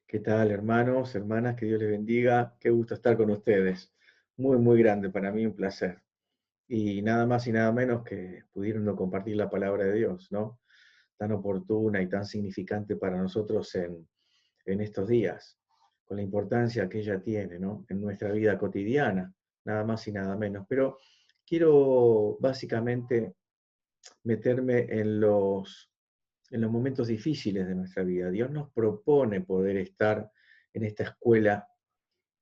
¿Qué tal, hermanos, hermanas? Que Dios les bendiga. Qué gusto estar con ustedes. Muy, muy grande para mí, un placer. Y nada más y nada menos que pudiendo compartir la palabra de Dios, ¿no? Tan oportuna y tan significante para nosotros en estos días, con la importancia que ella tiene, ¿no? En nuestra vida cotidiana, nada más y nada menos. Pero quiero básicamente meterme en los momentos difíciles de nuestra vida. Dios nos propone poder estar en esta escuela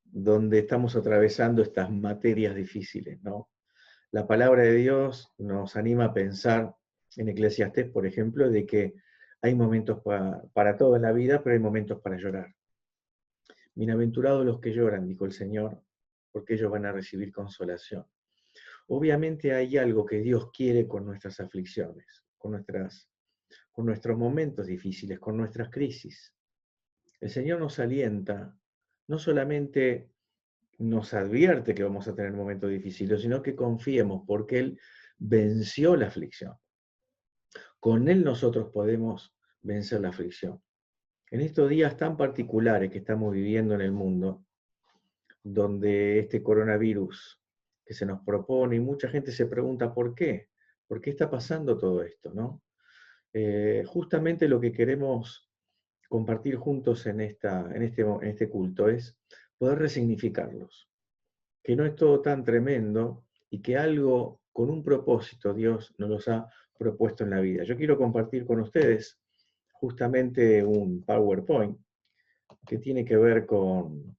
donde estamos atravesando estas materias difíciles, ¿no? La palabra de Dios nos anima a pensar en Eclesiastés, por ejemplo, de que hay momentos para todo en la vida, pero hay momentos para llorar. Bienaventurados los que lloran, dijo el Señor, porque ellos van a recibir consolación. Obviamente hay algo que Dios quiere con nuestras aflicciones, con nuestros momentos difíciles, con nuestras crisis. El Señor nos alienta, no solamente nos advierte que vamos a tener momentos difíciles, sino que confiemos porque Él venció la aflicción. Con Él nosotros podemos vencer la aflicción. En estos días tan particulares que estamos viviendo en el mundo, donde este coronavirus que se nos propone, y mucha gente se pregunta ¿por qué está pasando todo esto, no? Justamente lo que queremos compartir juntos en este culto es poder resignificarlos, que no es todo tan tremendo y que algo con un propósito Dios nos los ha propuesto en la vida. Yo quiero compartir con ustedes justamente un PowerPoint que tiene que ver con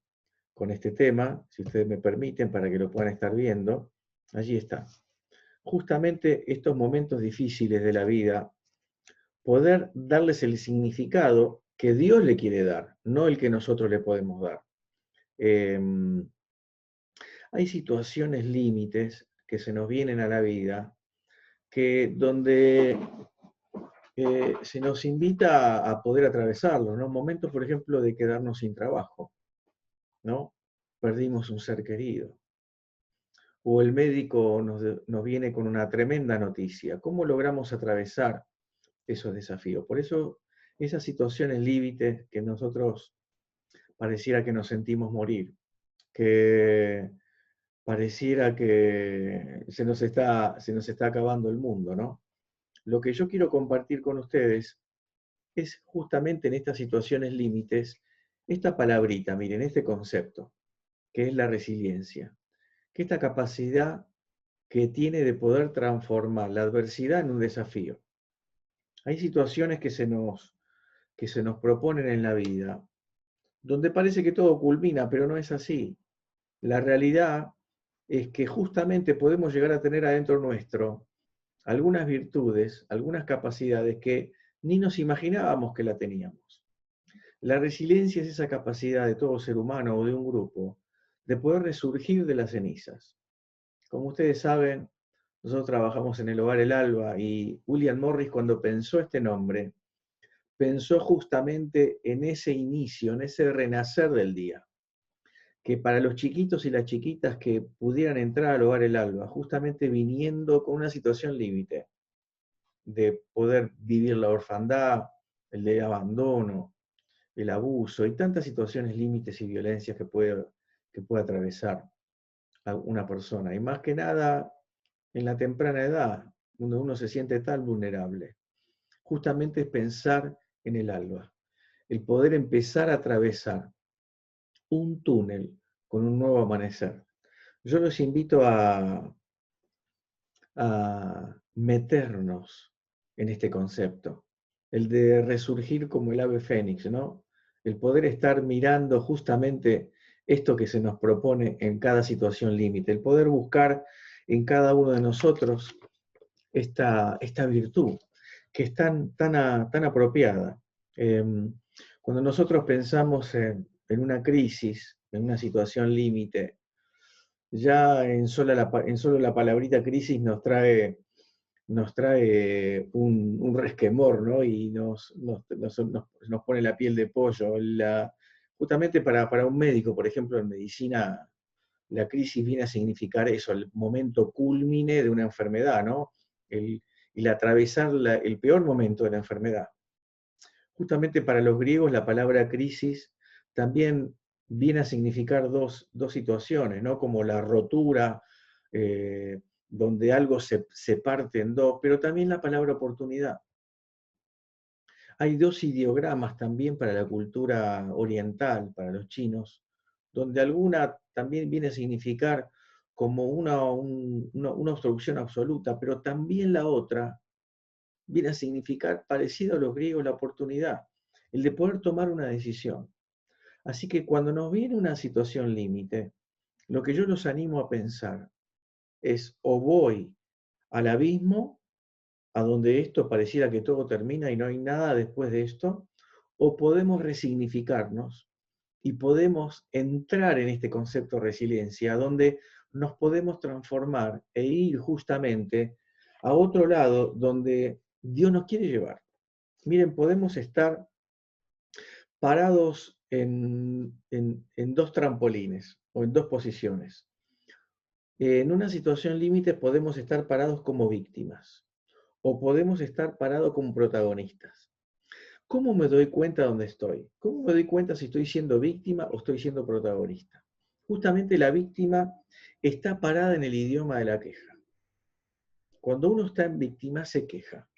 este tema, si ustedes me permiten, para que lo puedan estar viendo. Allí está. Justamente estos momentos difíciles de la vida, poder darles el significado que Dios le quiere dar, no el que nosotros le podemos dar. Hay situaciones límites que se nos vienen a la vida, que donde se nos invita a poder atravesarlos, ¿no? Momentos, por ejemplo, de quedarnos sin trabajo, ¿no? Perdimos un ser querido. O el médico nos viene con una tremenda noticia. ¿Cómo logramos atravesar esos desafíos? Por eso, esas situaciones límites que nosotros pareciera que nos sentimos morir, que pareciera que se nos está acabando el mundo, ¿no? Lo que yo quiero compartir con ustedes es justamente en estas situaciones límites, esta palabrita, miren, este concepto, que es la resiliencia, que esta capacidad que tiene de poder transformar la adversidad en un desafío. Hay situaciones que se nos proponen en la vida, donde parece que todo culmina, pero no es así. La realidad es que justamente podemos llegar a tener adentro nuestro algunas virtudes, algunas capacidades que ni nos imaginábamos que la teníamos. La resiliencia es esa capacidad de todo ser humano o de un grupo de poder resurgir de las cenizas. Como ustedes saben, nosotros trabajamos en el Hogar El Alba y William Morris, cuando pensó este nombre, pensó justamente en ese inicio, en ese renacer del día, que para los chiquitos y las chiquitas que pudieran entrar al Hogar El Alba, justamente viniendo con una situación límite, de poder vivir la orfandad, el de abandono, el abuso y tantas situaciones límites y violencias que puede atravesar a una persona. Y más que nada en la temprana edad, donde uno se siente tan vulnerable. Justamente es pensar en el alba, el poder empezar a atravesar un túnel con un nuevo amanecer. Yo los invito a meternos en este concepto, el de resurgir como el ave fénix, ¿no? El poder estar mirando justamente esto que se nos propone en cada situación límite, el poder buscar en cada uno de nosotros esta virtud que es tan apropiada. Cuando nosotros pensamos en una crisis, en una situación límite, ya en solo la palabrita crisis nos trae un resquemor, ¿no? Y nos pone la piel de pollo. Justamente para un médico, por ejemplo, en medicina, la crisis viene a significar eso, el momento cúlmine de una enfermedad, ¿no? El atravesar el peor momento de la enfermedad. Justamente para los griegos la palabra crisis también viene a significar dos situaciones, ¿no? Como la rotura, donde algo se parte en dos, pero también la palabra oportunidad. Hay dos ideogramas también para la cultura oriental, para los chinos, donde alguna también viene a significar como una obstrucción absoluta, pero también la otra viene a significar, parecido a los griegos, la oportunidad, el de poder tomar una decisión. Así que cuando nos viene una situación límite, lo que yo los animo a pensar es o voy al abismo, a donde esto pareciera que todo termina y no hay nada después de esto, o podemos resignificarnos y podemos entrar en este concepto de resiliencia, donde nos podemos transformar e ir justamente a otro lado donde Dios nos quiere llevar. Miren, podemos estar parados en dos trampolines o en dos posiciones. En una situación límite podemos estar parados como víctimas o podemos estar parados como protagonistas. ¿Cómo me doy cuenta dónde estoy? ¿Cómo me doy cuenta si estoy siendo víctima o estoy siendo protagonista? Justamente la víctima está parada en el idioma de la queja. Cuando uno está en víctima se queja.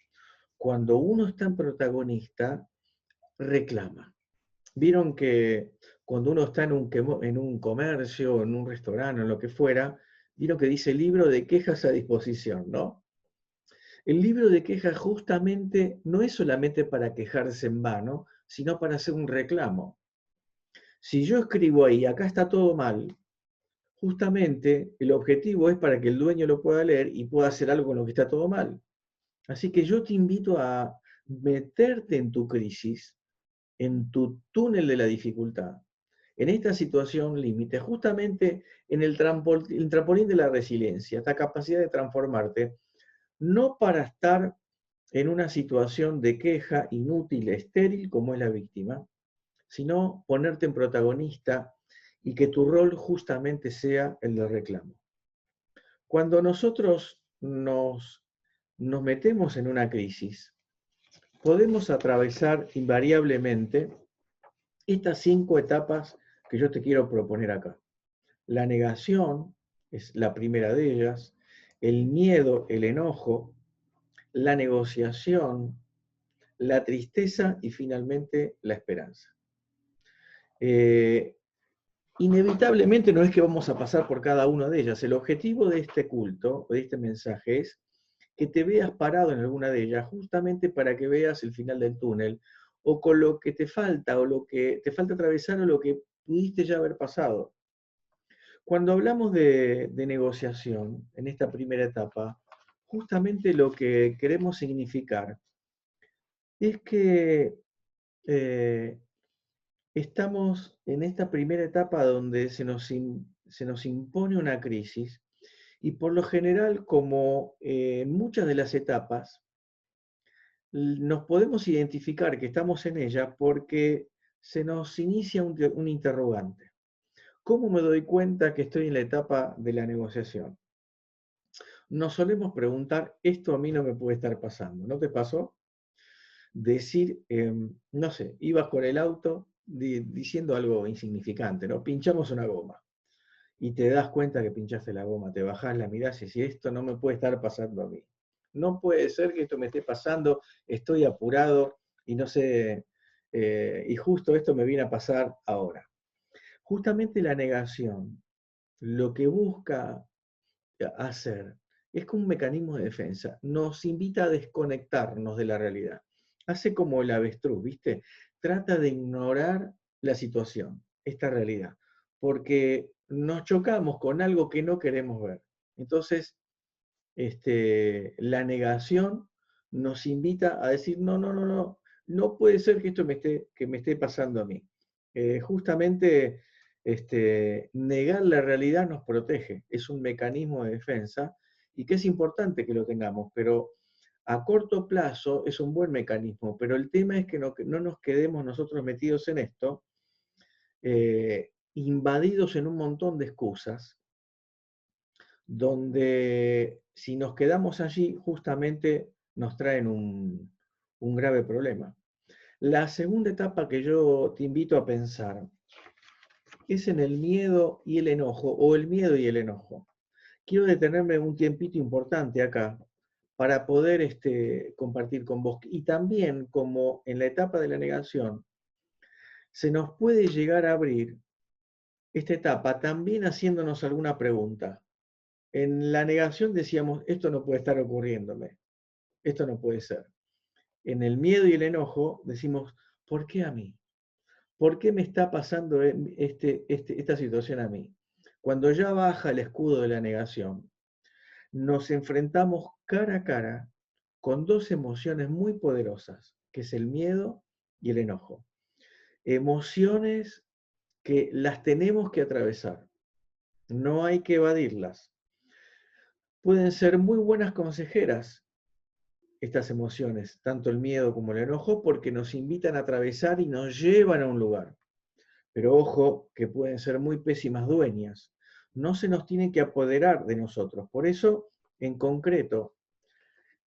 Cuando uno está en protagonista, reclama. Vieron que cuando uno está en un comercio, en un restaurante, en lo que fuera, vieron que dice libro de quejas a disposición, ¿no? El libro de quejas justamente no es solamente para quejarse en vano, sino para hacer un reclamo. Si yo escribo ahí, acá está todo mal, justamente el objetivo es para que el dueño lo pueda leer y pueda hacer algo con lo que está todo mal. Así que yo te invito a meterte en tu crisis, en tu túnel de la dificultad, en esta situación límite, justamente en el trampolín de la resiliencia, esta capacidad de transformarte, no para estar en una situación de queja inútil, estéril, como es la víctima, sino ponerte en protagonista y que tu rol justamente sea el de reclamo. Cuando nosotros nos metemos en una crisis, podemos atravesar invariablemente estas 5 etapas que yo te quiero proponer acá. La negación es la primera de ellas, el miedo, el enojo, la negociación, la tristeza y finalmente la esperanza. Inevitablemente no es que vamos a pasar por cada una de ellas. El objetivo de este culto, de este mensaje, es que te veas parado en alguna de ellas, justamente para que veas el final del túnel, o con lo que te falta, o lo que te falta atravesar, o lo que pudiste ya haber pasado. Cuando hablamos de negociación, en esta primera etapa, justamente lo que queremos significar es que estamos en esta primera etapa donde se nos impone una crisis y por lo general, como en muchas de las etapas, nos podemos identificar que estamos en ella porque se nos inicia un interrogante. ¿Cómo me doy cuenta que estoy en la etapa de la negociación? Nos solemos preguntar, esto a mí no me puede estar pasando, ¿no te pasó? Decir, no sé, ibas con el auto diciendo algo insignificante, ¿no? Pinchamos una goma y te das cuenta que pinchaste la goma, te bajás, la mirás y decís, esto no me puede estar pasando a mí. No puede ser que esto me esté pasando, estoy apurado y no sé, y justo esto me viene a pasar ahora. Justamente la negación, lo que busca hacer es como un mecanismo de defensa, nos invita a desconectarnos de la realidad. Hace como el avestruz, ¿viste? Trata de ignorar la situación, esta realidad, porque nos chocamos con algo que no queremos ver. Entonces, la negación nos invita a decir, no, no, no, no, no puede ser que esto me esté pasando a mí. Justamente negar la realidad nos protege, es un mecanismo de defensa y que es importante que lo tengamos, pero a corto plazo es un buen mecanismo, pero el tema es que no nos quedemos nosotros metidos en esto, invadidos en un montón de excusas, donde si nos quedamos allí justamente nos traen un grave problema. La segunda etapa que yo te invito a pensar es en el miedo y el enojo, o el miedo y el enojo. Quiero detenerme un tiempito importante acá para poder compartir con vos. Y también, como en la etapa de la negación, se nos puede llegar a abrir esta etapa también haciéndonos alguna pregunta. En la negación decíamos, esto no puede estar ocurriéndome, esto no puede ser. En el miedo y el enojo decimos, ¿por qué a mí? ¿Por qué me está pasando esta situación a mí? Cuando ya baja el escudo de la negación, nos enfrentamos cara a cara con dos emociones muy poderosas, que es el miedo y el enojo. Emociones que las tenemos que atravesar, no hay que evadirlas. Pueden ser muy buenas consejeras estas emociones, tanto el miedo como el enojo, porque nos invitan a atravesar y nos llevan a un lugar. Pero ojo, que pueden ser muy pésimas dueñas. No se nos tienen que apoderar de nosotros. Por eso, en concreto,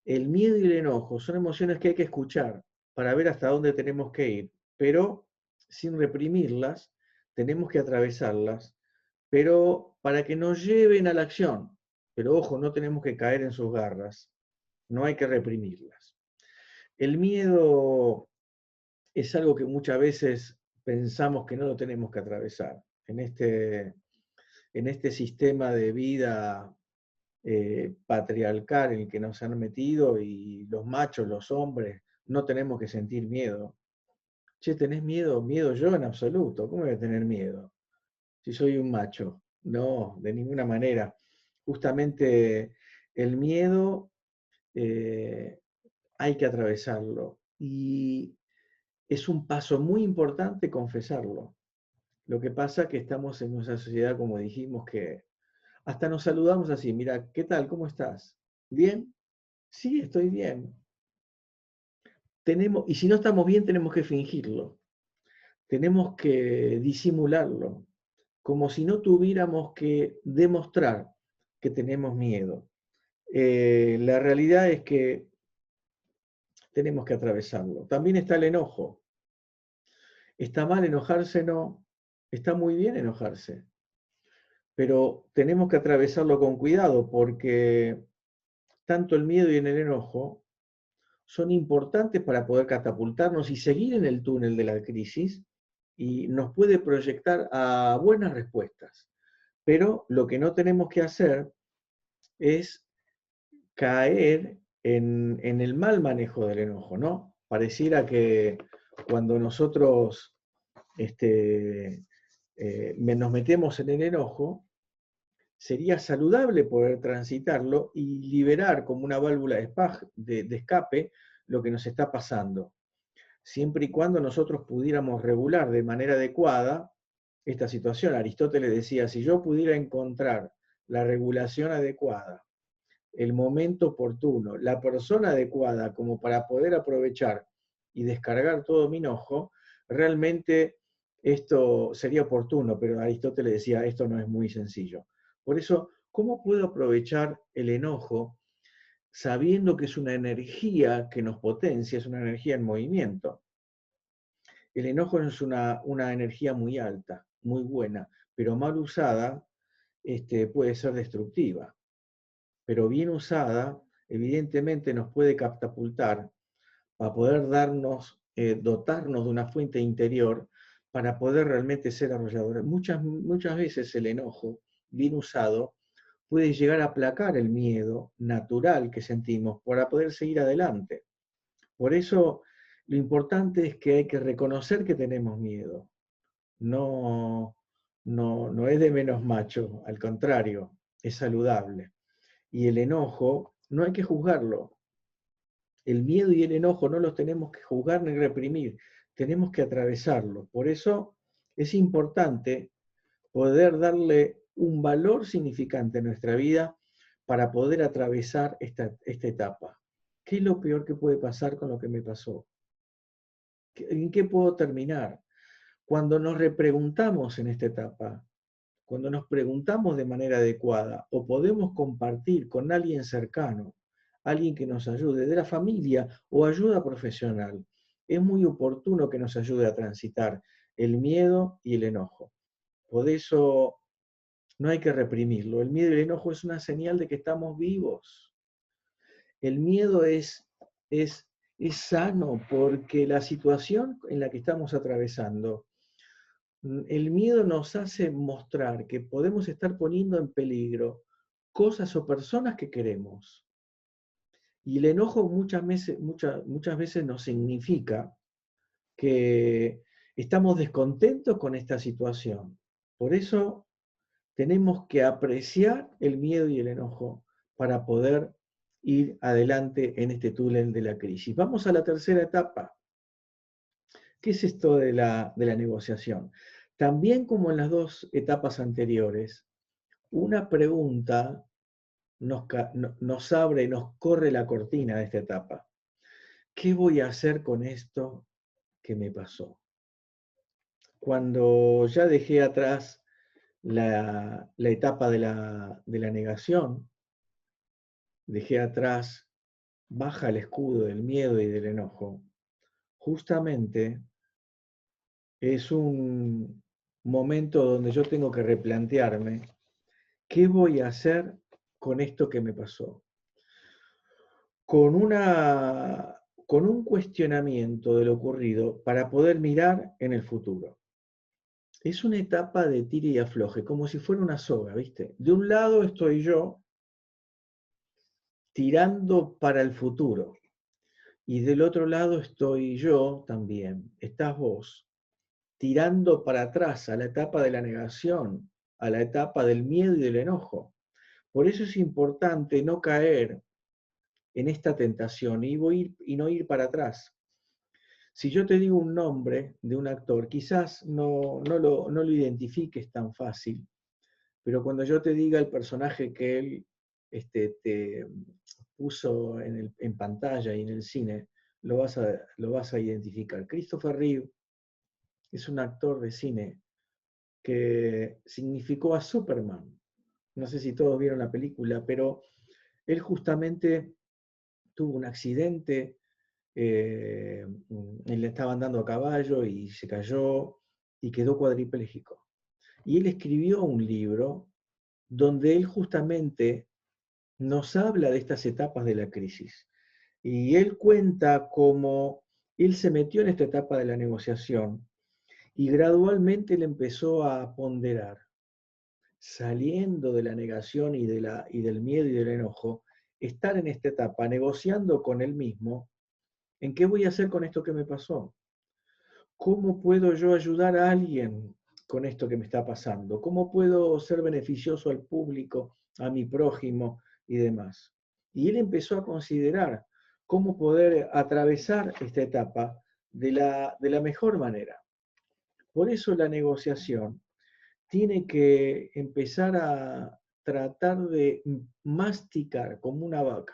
el miedo y el enojo son emociones que hay que escuchar para ver hasta dónde tenemos que ir, pero sin reprimirlas, tenemos que atravesarlas, pero para que nos lleven a la acción. Pero ojo, no tenemos que caer en sus garras, no hay que reprimirlas. El miedo es algo que muchas veces pensamos que no lo tenemos que atravesar. En este sistema de vida patriarcal en el que nos han metido y los machos, los hombres, no tenemos que sentir miedo. Che, ¿tenés miedo? Miedo yo en absoluto. ¿Cómo voy a tener miedo? Si soy un macho. No, de ninguna manera. Justamente el miedo hay que atravesarlo. Y es un paso muy importante confesarlo. Lo que pasa es que estamos en una sociedad, como dijimos, que hasta nos saludamos así. Mira, ¿qué tal? ¿Cómo estás? ¿Bien? Sí, estoy bien. Y si no estamos bien, tenemos que fingirlo. Tenemos que disimularlo, como si no tuviéramos que demostrar que tenemos miedo. La realidad es que tenemos que atravesarlo. También está el enojo. ¿Está mal enojarse? No. Está muy bien enojarse. Pero tenemos que atravesarlo con cuidado porque tanto el miedo y el enojo son importantes para poder catapultarnos y seguir en el túnel de la crisis y nos puede proyectar a buenas respuestas. Pero lo que no tenemos que hacer es caer en el mal manejo del enojo, ¿no? Pareciera que cuando nosotros nos metemos en el enojo, sería saludable poder transitarlo y liberar como una válvula de escape lo que nos está pasando, siempre y cuando nosotros pudiéramos regular de manera adecuada esta situación. Aristóteles decía, si yo pudiera encontrar la regulación adecuada, el momento oportuno, la persona adecuada como para poder aprovechar y descargar todo mi enojo, realmente esto sería oportuno, pero Aristóteles decía, esto no es muy sencillo. Por eso, ¿cómo puedo aprovechar el enojo sabiendo que es una energía que nos potencia, es una energía en movimiento? El enojo es una energía muy alta, muy buena, pero mal usada puede ser destructiva. Pero bien usada, evidentemente nos puede catapultar para poder dotarnos de una fuente interior para poder realmente ser arrolladores. Muchas veces el enojo, bien usado, puede llegar a aplacar el miedo natural que sentimos para poder seguir adelante. Por eso, lo importante es que hay que reconocer que tenemos miedo. No, no es de menos macho, al contrario, es saludable. Y el enojo no hay que juzgarlo. El miedo y el enojo no los tenemos que juzgar ni reprimir, tenemos que atravesarlo. Por eso es importante poder darle un valor significante a nuestra vida para poder atravesar esta etapa. ¿Qué es lo peor que puede pasar con lo que me pasó? ¿En qué puedo terminar? Cuando nos repreguntamos en esta etapa, cuando nos preguntamos de manera adecuada o podemos compartir con alguien cercano, alguien que nos ayude, de la familia o ayuda profesional, es muy oportuno que nos ayude a transitar el miedo y el enojo. Por eso no hay que reprimirlo. El miedo y el enojo es una señal de que estamos vivos. El miedo es sano porque la situación en la que estamos atravesando, el miedo nos hace mostrar que podemos estar poniendo en peligro cosas o personas que queremos. Y el enojo muchas veces nos significa que estamos descontentos con esta situación. Por eso tenemos que apreciar el miedo y el enojo para poder ir adelante en este túnel de la crisis. Vamos a la tercera etapa. ¿Qué es esto de la negociación? También como en las dos etapas anteriores, una pregunta nos abre, nos corre la cortina de esta etapa. ¿Qué voy a hacer con esto que me pasó? Cuando ya dejé atrás la etapa de la negación, dejé atrás, baja el escudo del miedo y del enojo, justamente es un momento donde yo tengo que replantearme qué voy a hacer con esto que me pasó. Con un cuestionamiento de lo ocurrido para poder mirar en el futuro. Es una etapa de tire y afloje, como si fuera una soga, ¿viste? De un lado estoy yo tirando para el futuro, y del otro lado estoy yo también, estás vos, tirando para atrás a la etapa de la negación, a la etapa del miedo y del enojo. Por eso es importante no caer en esta tentación y no ir para atrás. Si yo te digo un nombre de un actor, quizás no lo identifiques tan fácil, pero cuando yo te diga el personaje que él te puso en pantalla y en el cine, lo vas a identificar. Christopher Reeve es un actor de cine que significó a Superman. No sé si todos vieron la película, pero él justamente tuvo un accidente, le estaba andando a caballo y se cayó y quedó cuadripléjico. Y él escribió un libro donde él justamente nos habla de estas etapas de la crisis. Y él cuenta cómo él se metió en esta etapa de la negociación y gradualmente él empezó a ponderar, saliendo de la negación y del miedo y del enojo, estar en esta etapa negociando con él mismo, ¿en qué voy a hacer con esto que me pasó? ¿Cómo puedo yo ayudar a alguien con esto que me está pasando? ¿Cómo puedo ser beneficioso al público, a mi prójimo y demás? Y él empezó a considerar cómo poder atravesar esta etapa de la mejor manera. Por eso la negociación tiene que empezar a tratar de masticar como una vaca.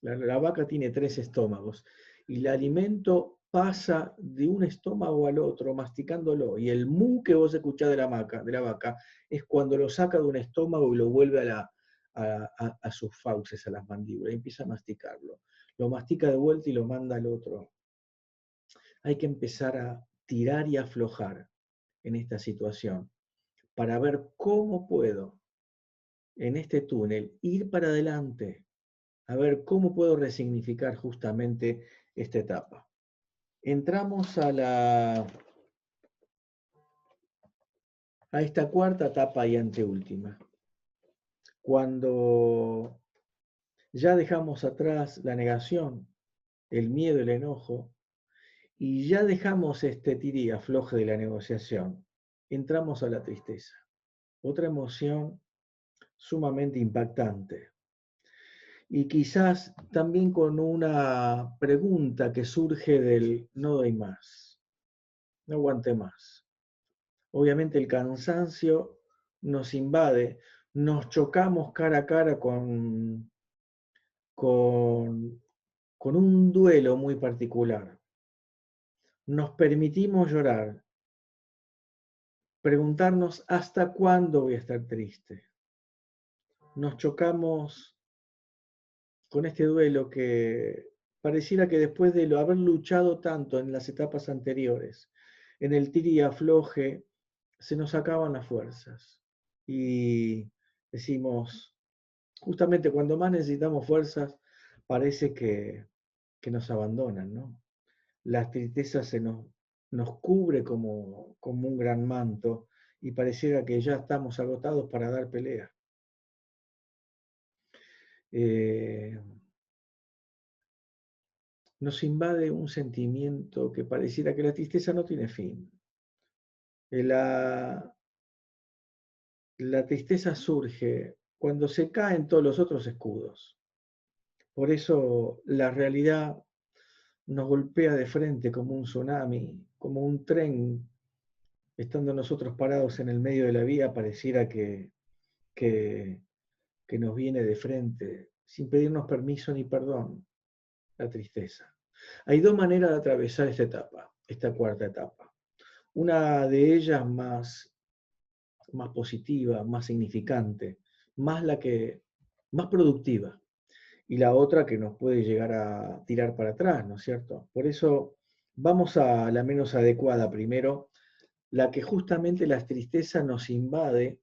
La vaca tiene 3 estómagos y el alimento pasa de un estómago al otro masticándolo. Y el mu que vos escuchás de la vaca es cuando lo saca de un estómago y lo vuelve a sus fauces, a las mandíbulas, y empieza a masticarlo. Lo mastica de vuelta y lo manda al otro. Hay que empezar a tirar y aflojar en esta situación para ver cómo puedo en este túnel ir para adelante, a ver cómo puedo resignificar justamente esta etapa. Entramos a esta cuarta etapa y anteúltima, cuando ya dejamos atrás la negación, el miedo, el enojo, y ya dejamos este tira y afloje de la negociación, entramos a la tristeza, otra emoción sumamente impactante. Y quizás también con una pregunta que surge del no doy más, no aguante más. Obviamente el cansancio nos invade, nos chocamos cara a cara con un duelo muy particular. Nos permitimos llorar, preguntarnos hasta cuándo voy a estar triste. Nos chocamos con este duelo que pareciera que después de haber luchado tanto en las etapas anteriores, en el tira y afloje, se nos acaban las fuerzas. Y decimos, justamente cuando más necesitamos fuerzas, parece que nos abandonan, ¿no? La tristeza nos cubre como un gran manto y pareciera que ya estamos agotados para dar pelea. Nos invade un sentimiento que pareciera que la tristeza no tiene fin. La tristeza surge cuando se caen todos los otros escudos. Por eso la realidad nos golpea de frente como un tsunami, como un tren. Estando nosotros parados en el medio de la vía, pareciera que nos viene de frente, sin pedirnos permiso ni perdón, la tristeza. Hay dos maneras de atravesar esta etapa, esta cuarta etapa. Una de ellas más positiva, más significante, más productiva, y la otra que nos puede llegar a tirar para atrás, ¿no es cierto? Por eso vamos a la menos adecuada primero, la que justamente la tristeza nos invade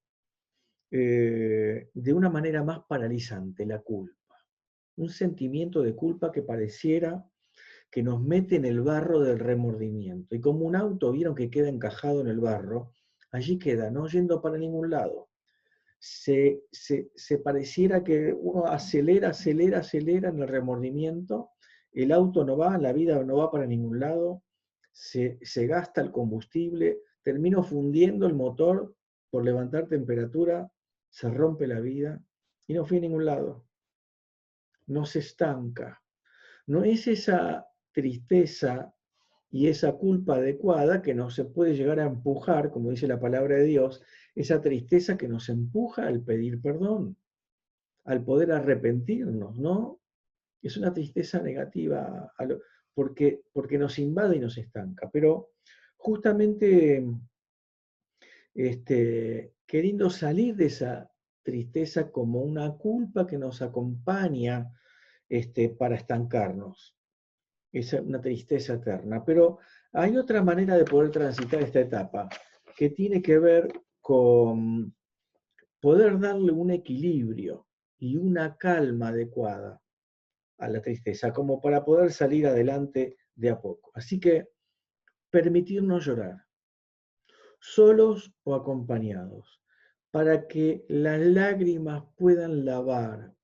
de una manera más paralizante, la culpa. Un sentimiento de culpa que pareciera que nos mete en el barro del remordimiento. Y como un auto, vieron que queda encajado en el barro, allí queda, no yendo para ningún lado. Se pareciera que uno acelera en el remordimiento, el auto no va, la vida no va para ningún lado, se gasta el combustible, termino fundiendo el motor por levantar temperatura, se rompe la vida y no fui a ningún lado. No se estanca. No es esa tristeza y esa culpa adecuada que nos se puede llegar a empujar, como dice la palabra de Dios, esa tristeza que nos empuja al pedir perdón, al poder arrepentirnos, ¿no? Es una tristeza negativa porque nos invade y nos estanca. Pero justamente queriendo salir de esa tristeza como una culpa que nos acompaña para estancarnos. Es una tristeza eterna. Pero hay otra manera de poder transitar esta etapa que tiene que ver con poder darle un equilibrio y una calma adecuada a la tristeza, como para poder salir adelante de a poco. Así que permitirnos llorar, solos o acompañados, para que las lágrimas puedan lavar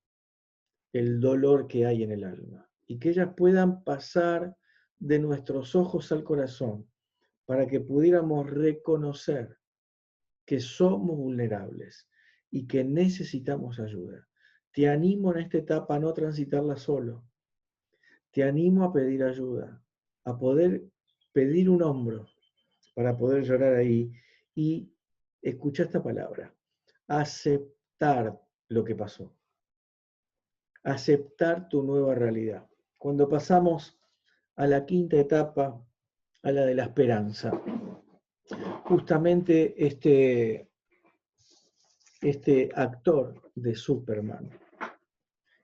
el dolor que hay en el alma y que ellas puedan pasar de nuestros ojos al corazón para que pudiéramos reconocer que somos vulnerables y que necesitamos ayuda. Te animo en esta etapa a no transitarla solo. Te animo a pedir ayuda, a poder pedir un hombro para poder llorar ahí y escuchar esta palabra, aceptar lo que pasó, aceptar tu nueva realidad. Cuando pasamos a la quinta etapa, a la de la esperanza, justamente este actor de Superman,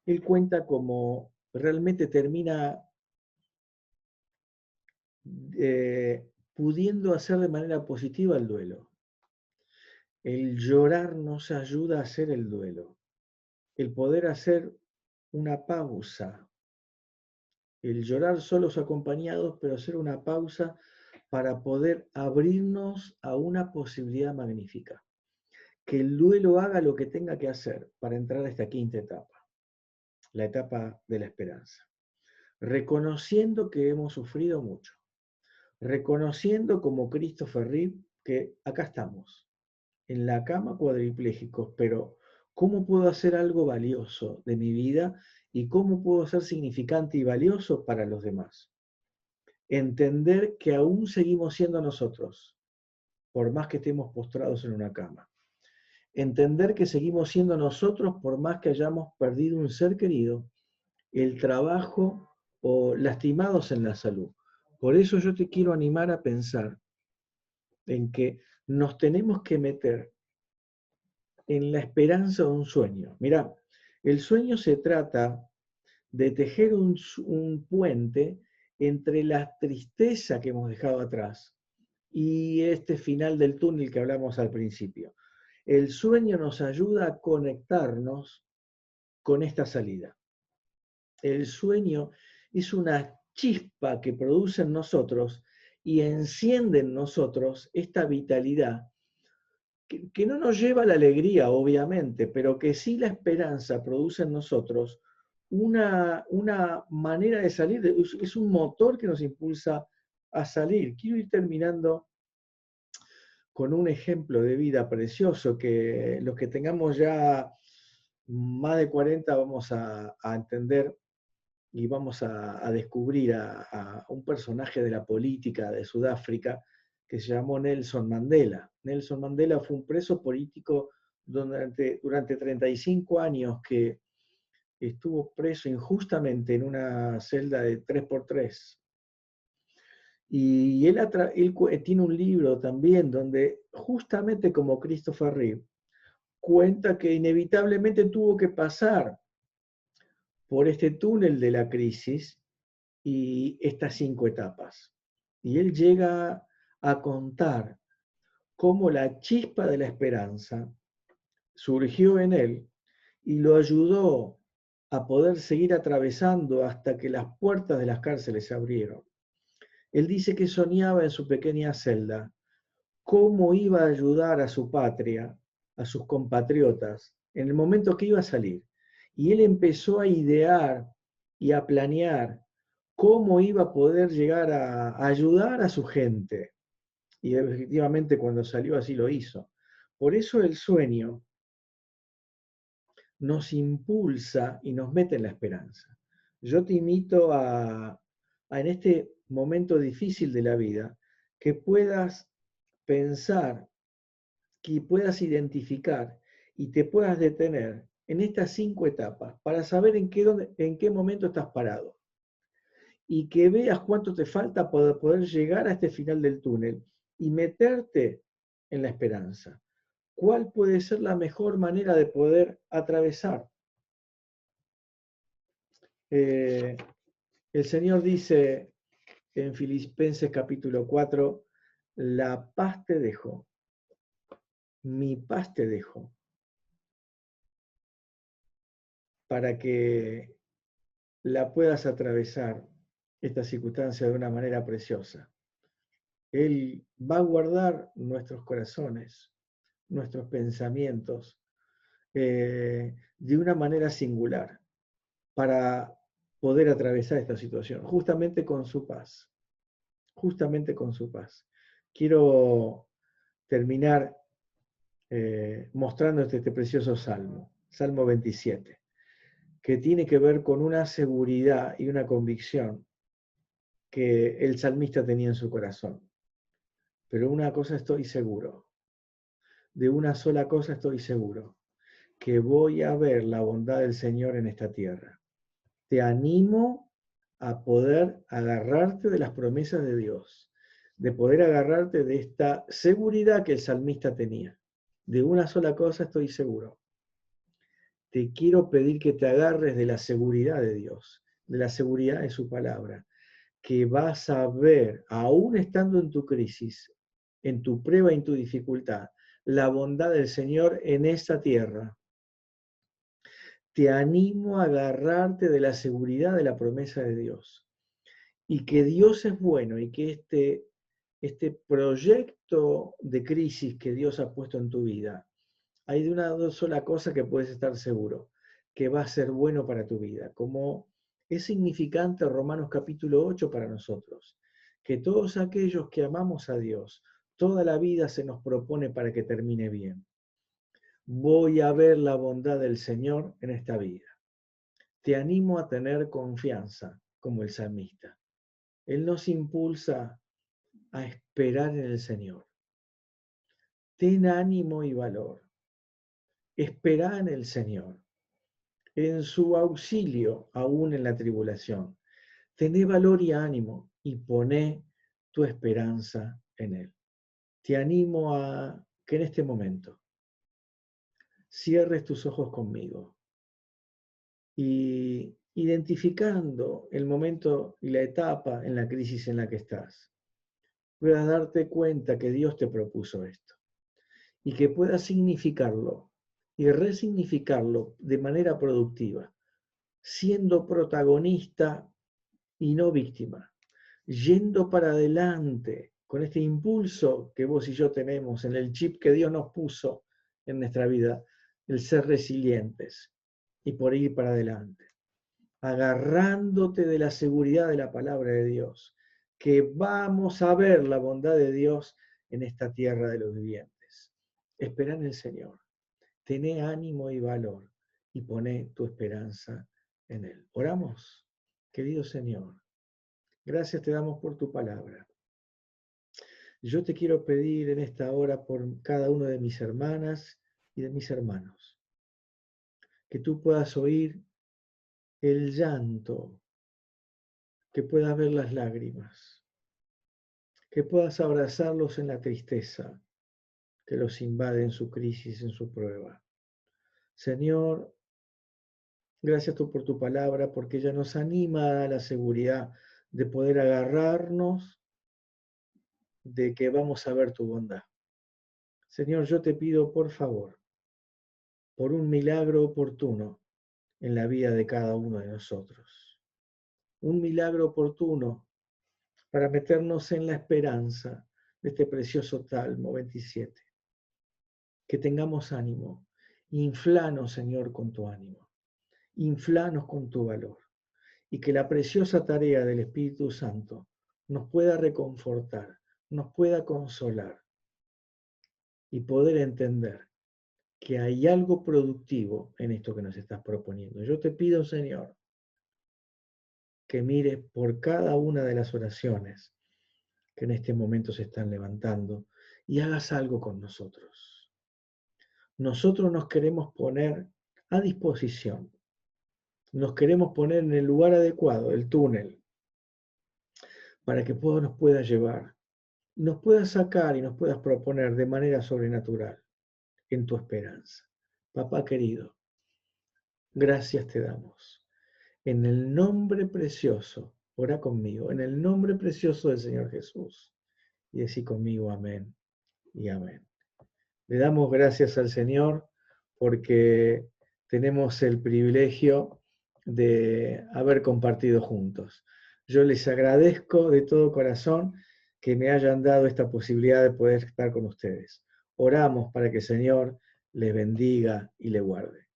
él cuenta cómo realmente termina pudiendo hacer de manera positiva el duelo. El llorar nos ayuda a hacer el duelo. El poder hacer una pausa. El llorar solos acompañados, pero hacer una pausa para poder abrirnos a una posibilidad magnífica. Que el duelo haga lo que tenga que hacer para entrar a esta quinta etapa, la etapa de la esperanza. Reconociendo que hemos sufrido mucho. Reconociendo como Christopher Reeve que acá estamos, en la cama cuadripléjicos, pero ¿cómo puedo hacer algo valioso de mi vida y cómo puedo ser significante y valioso para los demás? Entender que aún seguimos siendo nosotros, por más que estemos postrados en una cama. Entender que seguimos siendo nosotros por más que hayamos perdido un ser querido, el trabajo o lastimados en la salud. Por eso yo te quiero animar a pensar en que nos tenemos que meter en la esperanza de un sueño. Mirá, el sueño se trata de tejer un puente entre la tristeza que hemos dejado atrás y este final del túnel que hablamos al principio. El sueño nos ayuda a conectarnos con esta salida. El sueño es una chispa que produce en nosotros y enciende en nosotros esta vitalidad que no nos lleva a la alegría, obviamente, pero que sí la esperanza produce en nosotros una manera de salir, es un motor que nos impulsa a salir. Quiero ir terminando con un ejemplo de vida precioso que los que tengamos ya más de 40 vamos a entender y vamos a descubrir a un personaje de la política de Sudáfrica que se llamó Nelson Mandela. Nelson Mandela fue un preso político durante 35 años que estuvo preso injustamente en una celda de 3x3. Y él tiene un libro también donde, justamente como Christopher Reeve, cuenta que inevitablemente tuvo que pasar por este túnel de la crisis y estas 5 etapas. Y él llega a contar cómo la chispa de la esperanza surgió en él y lo ayudó a poder seguir atravesando hasta que las puertas de las cárceles se abrieron. Él dice que soñaba en su pequeña celda cómo iba a ayudar a su patria, a sus compatriotas, en el momento que iba a salir. Y él empezó a idear y a planear cómo iba a poder llegar a ayudar a su gente. Y efectivamente cuando salió así lo hizo. Por eso el sueño nos impulsa y nos mete en la esperanza. Yo te invito en este momento difícil de la vida, que puedas pensar, que puedas identificar y te puedas detener en estas 5 etapas para saber en qué momento estás parado y que veas cuánto te falta para poder llegar a este final del túnel y meterte en la esperanza. ¿Cuál puede ser la mejor manera de poder atravesar? El Señor dice en Filipenses capítulo 4, la paz te dejo, mi paz te dejo, para que la puedas atravesar esta circunstancia de una manera preciosa. Él va a guardar nuestros corazones, nuestros pensamientos, de una manera singular, para poder atravesar esta situación, justamente con su paz, justamente con su paz. Quiero terminar mostrándote este precioso salmo, Salmo 27, que tiene que ver con una seguridad y una convicción que el salmista tenía en su corazón. Pero una cosa estoy seguro, de una sola cosa estoy seguro, que voy a ver la bondad del Señor en esta tierra. Te animo a poder agarrarte de las promesas de Dios, de poder agarrarte de esta seguridad que el salmista tenía. De una sola cosa estoy seguro. Te quiero pedir que te agarres de la seguridad de Dios, de la seguridad de su palabra, que vas a ver, aún estando en tu crisis, en tu prueba y en tu dificultad, la bondad del Señor en esta tierra. Te animo a agarrarte de la seguridad de la promesa de Dios y que Dios es bueno y que este proyecto de crisis que Dios ha puesto en tu vida, hay de una sola cosa que puedes estar seguro, que va a ser bueno para tu vida, como es significante Romanos capítulo 8 para nosotros, que todos aquellos que amamos a Dios, toda la vida se nos propone para que termine bien. Voy a ver la bondad del Señor en esta vida. Te animo a tener confianza como el salmista. Él nos impulsa a esperar en el Señor. Ten ánimo y valor. Espera en el Señor, en su auxilio aún en la tribulación. Tené valor y ánimo y poné tu esperanza en Él. Te animo a que en este momento cierres tus ojos conmigo y identificando el momento y la etapa en la crisis en la que estás, puedas darte cuenta que Dios te propuso esto y que puedas significarlo y resignificarlo de manera productiva, siendo protagonista y no víctima, yendo para adelante con este impulso que vos y yo tenemos en el chip que Dios nos puso en nuestra vida, el ser resilientes y por ir para adelante, agarrándote de la seguridad de la palabra de Dios, que vamos a ver la bondad de Dios en esta tierra de los vivientes. Espera en el Señor, tené ánimo y valor y poné tu esperanza en Él. Oramos, querido Señor, gracias te damos por tu palabra. Yo te quiero pedir en esta hora por cada una de mis hermanas y de mis hermanos, que tú puedas oír el llanto, que puedas ver las lágrimas, que puedas abrazarlos en la tristeza que los invade en su crisis, en su prueba. Señor, gracias tú por tu palabra, porque ella nos anima a la seguridad de poder agarrarnos de que vamos a ver tu bondad. Señor, yo te pido, por favor, por un milagro oportuno en la vida de cada uno de nosotros. Un milagro oportuno para meternos en la esperanza de este precioso Salmo 27. Que tengamos ánimo. Inflanos, Señor, con tu ánimo. Inflanos con tu valor. Y que la preciosa tarea del Espíritu Santo nos pueda reconfortar, nos pueda consolar y poder entender que hay algo productivo en esto que nos estás proponiendo. Yo te pido, Señor, que mires por cada una de las oraciones que en este momento se están levantando y hagas algo con nosotros. Nosotros nos queremos poner a disposición, nos queremos poner en el lugar adecuado, el túnel, para que nos puedas llevar, nos puedas sacar y nos puedas proponer de manera sobrenatural en tu esperanza. Papá querido, gracias te damos. En el nombre precioso, ora conmigo, en el nombre precioso del Señor Jesús. Y decí conmigo amén y amén. Le damos gracias al Señor porque tenemos el privilegio de haber compartido juntos. Yo les agradezco de todo corazón que me hayan dado esta posibilidad de poder estar con ustedes. Oramos para que el Señor les bendiga y les guarde.